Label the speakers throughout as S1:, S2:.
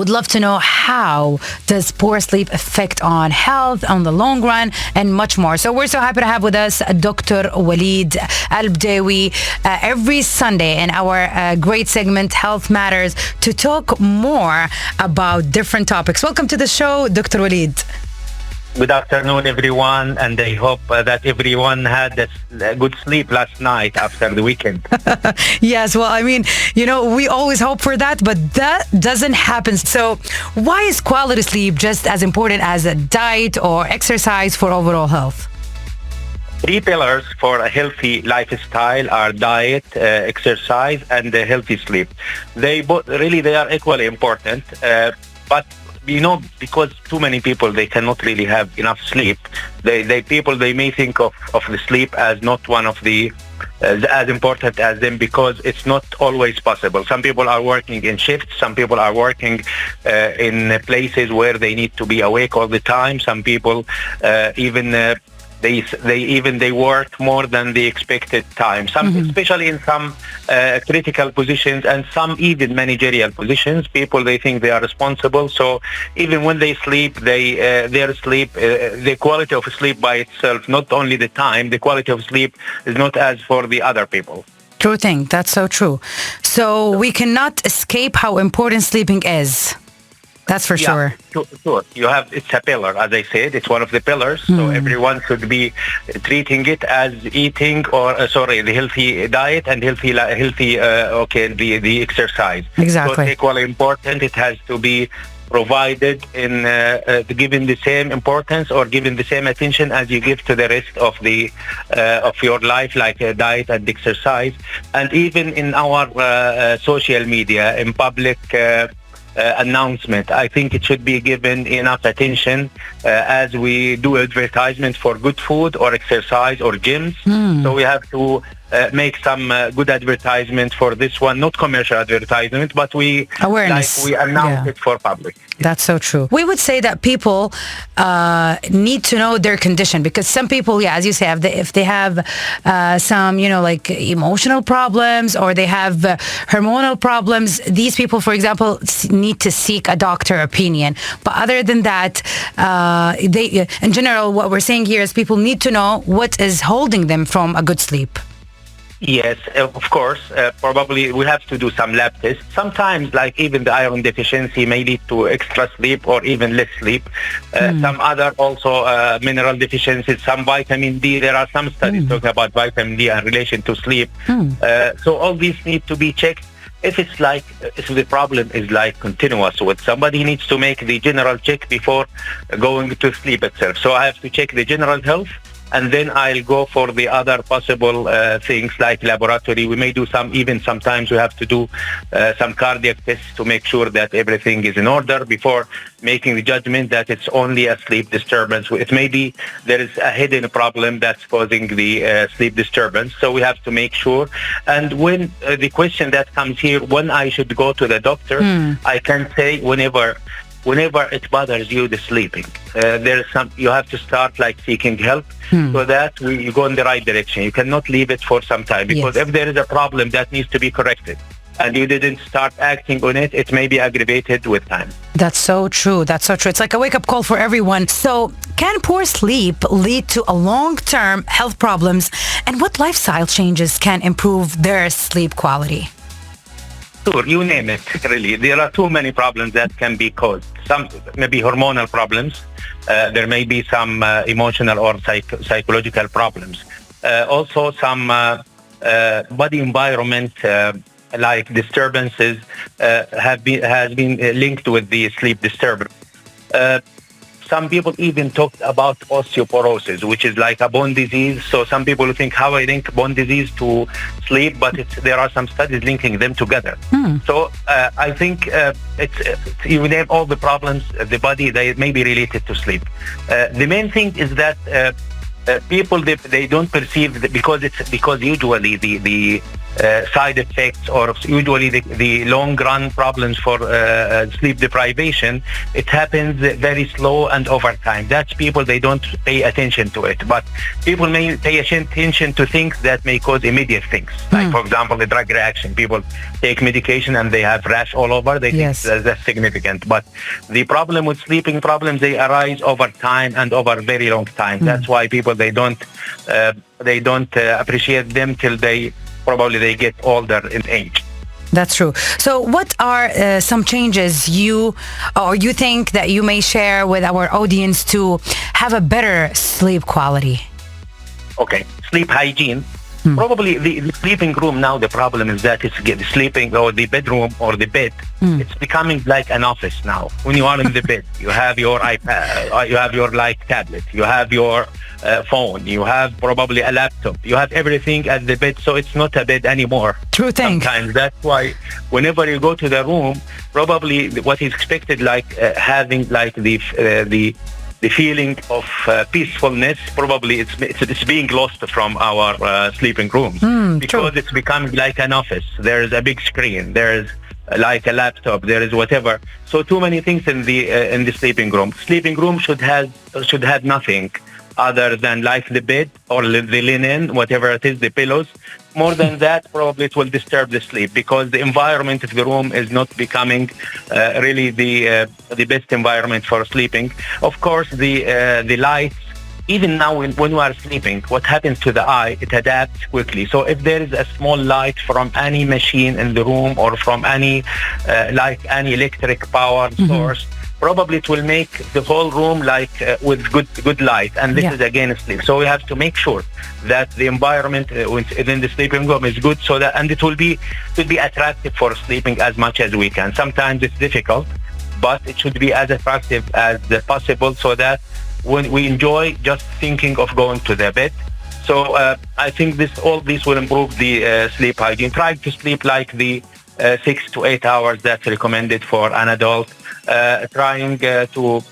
S1: would love to know, how does poor sleep affect on health on the long run, and much more. So we're so happy to have with us Dr. Waleed Albedaiwi every Sunday in our great segment Health Matters to talk more about different topics. Welcome to the show, Dr. Waleed.
S2: Good afternoon, everyone, and I hope that everyone had a good sleep last night after the weekend.
S1: Yes, well, I mean, we always hope for that, but that doesn't happen. So why is quality sleep just as important as a diet or exercise for overall health?
S2: Three pillars for a healthy lifestyle are diet, exercise, and healthy sleep. They are equally important, but because too many people, they cannot really have enough sleep. They may think of the sleep as not one of the as important as them, because it's not always possible. Some people are working in shifts. Some people are working in places where they need to be awake all the time. Some people they work more than the expected time. Especially in some critical positions and some even managerial positions, people, they think they are responsible. So even when they sleep, the quality of sleep by itself, not only the time, the quality of sleep is not as for the other people.
S1: True thing. That's so true. So we cannot escape how important sleeping is. That's for sure.
S2: Sure. It's a pillar, as I said. It's one of the pillars. So everyone should be treating it as eating, the healthy diet and the exercise.
S1: Exactly.
S2: So it's equally important. It has to be provided in given the same importance or given the same attention as you give to the rest of the of your life, like diet and exercise. And even in our social media, in public announcement, I think it should be given enough attention as we do advertisement for good food or exercise or gyms. So we have to make some good advertisement for this one, not commercial advertisement, but
S1: awareness.
S2: We announce it for public.
S1: That's so true. We would say that people need to know their condition, because some people, as you say, if they have some, like emotional problems, or they have hormonal problems, these people, for example, need to seek a doctor opinion. But other than that, in general, what we're saying here is people need to know what is holding them from a good sleep.
S2: Yes, of course. Probably we have to do some lab tests. Sometimes, like even the iron deficiency may lead to extra sleep or even less sleep. Some other also mineral deficiencies, some vitamin D. There are some studies talking about vitamin D in relation to sleep. So all these need to be checked. If the problem is continuous with somebody, he needs to make the general check before going to sleep itself. So I have to check the general health, and then I'll go for the other possible things like laboratory. We may do sometimes we have to do some cardiac tests to make sure that everything is in order before making the judgment that it's only a sleep disturbance. It may be there is a hidden problem that's causing the sleep disturbance. So we have to make sure. And when the question that comes here, when I should go to the doctor, I can say whenever it bothers you, the sleeping, you have to start seeking help so that you go in the right direction. You cannot leave it for some time, because if there is a problem that needs to be corrected and you didn't start acting on it, it may be aggravated with time.
S1: That's so true. That's so true. It's like a wake-up call for everyone. So can poor sleep lead to a long-term health problems, and what lifestyle changes can improve their sleep quality?
S2: Sure, you name it, really. There are too many problems that can be caused. Some maybe hormonal problems. There may be some emotional or psychological problems. Also, some body environment like disturbances has been linked with the sleep disturbance. Some people even talked about osteoporosis, which is like a bone disease. So some people think, how I link bone disease to sleep, but there are some studies linking them together. So I think you name all the problems, the body, they may be related to sleep. The main thing is that people, they don't perceive, because usually side effects or usually the long run problems for sleep deprivation, it happens very slow and over time. That's people, they don't pay attention to it. But people may pay attention to things that may cause immediate things. Like, for example, the drug reaction. People take medication and they have rash all over. They think that's significant. But the problem with sleeping problems, they arise over time and over a very long time. That's why people, they don't appreciate them till they get older in age.
S1: That's true. So what are some changes you think that you may share with our audience to have a better sleep quality?
S2: Okay, sleep hygiene. Probably the sleeping room now, the problem is that it's sleeping, or the bedroom or the bed, it's becoming like an office now. When you are in the bed, you have your iPad, you have your tablet, you have your phone, you have probably a laptop, you have everything at the bed, so it's not a bed anymore.
S1: True thing.
S2: Sometimes that's why whenever you go to the room, probably what is expected, like having like the feeling of peacefulness, probably it's being lost from our sleeping rooms, because it's becoming like an office. There's a big screen, there's like a laptop, there is whatever. So too many things in the sleeping room. Sleeping room should have nothing other than like the bed or the linen, whatever it is, the pillows. More than that, probably it will disturb the sleep, because the environment of the room is not becoming really the best environment for sleeping. Of course, the lights, even now when we are sleeping, what happens to the eye, it adapts quickly. So if there is a small light from any machine in the room or from any electric power source, probably it will make the whole room with good light, and this is again sleep. So we have to make sure that the environment within the sleeping room is good, so that, and it will be attractive for sleeping as much as we can. Sometimes it's difficult, but it should be as attractive as possible, so that when we enjoy just thinking of going to the bed. So I think all this will improve the sleep hygiene. Try to sleep like the 6 to 8 hours that's recommended for an adult. Trying to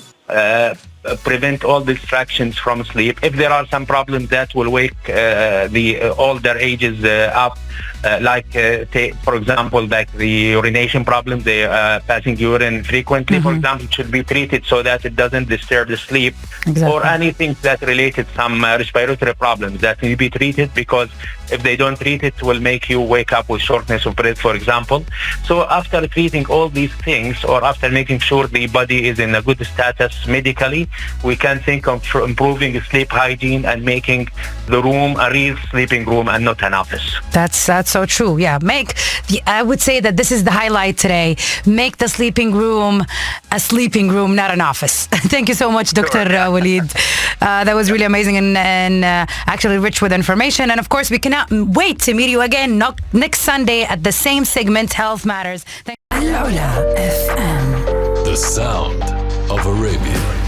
S2: prevent all distractions from sleep. If there are some problems that will wake the older ages up, for example, like the urination problems, they passing urine frequently, for example, it should be treated so that it doesn't disturb the sleep. Or anything that related some respiratory problems that need to be treated, because if they don't treat it, will make you wake up with shortness of breath, for example. So after treating all these things, or after making sure the body is in a good status medically, we can think of improving sleep hygiene and making the room a real sleeping room and not an office.
S1: That's so true. Yeah, I would say that this is the highlight today. Make the sleeping room a sleeping room, not an office. Thank you so much, Dr. Waleed. That was really amazing and actually rich with information. And of course, we cannot wait to meet you again next Sunday at the same segment, Health Matters.
S3: The sound of Arabia.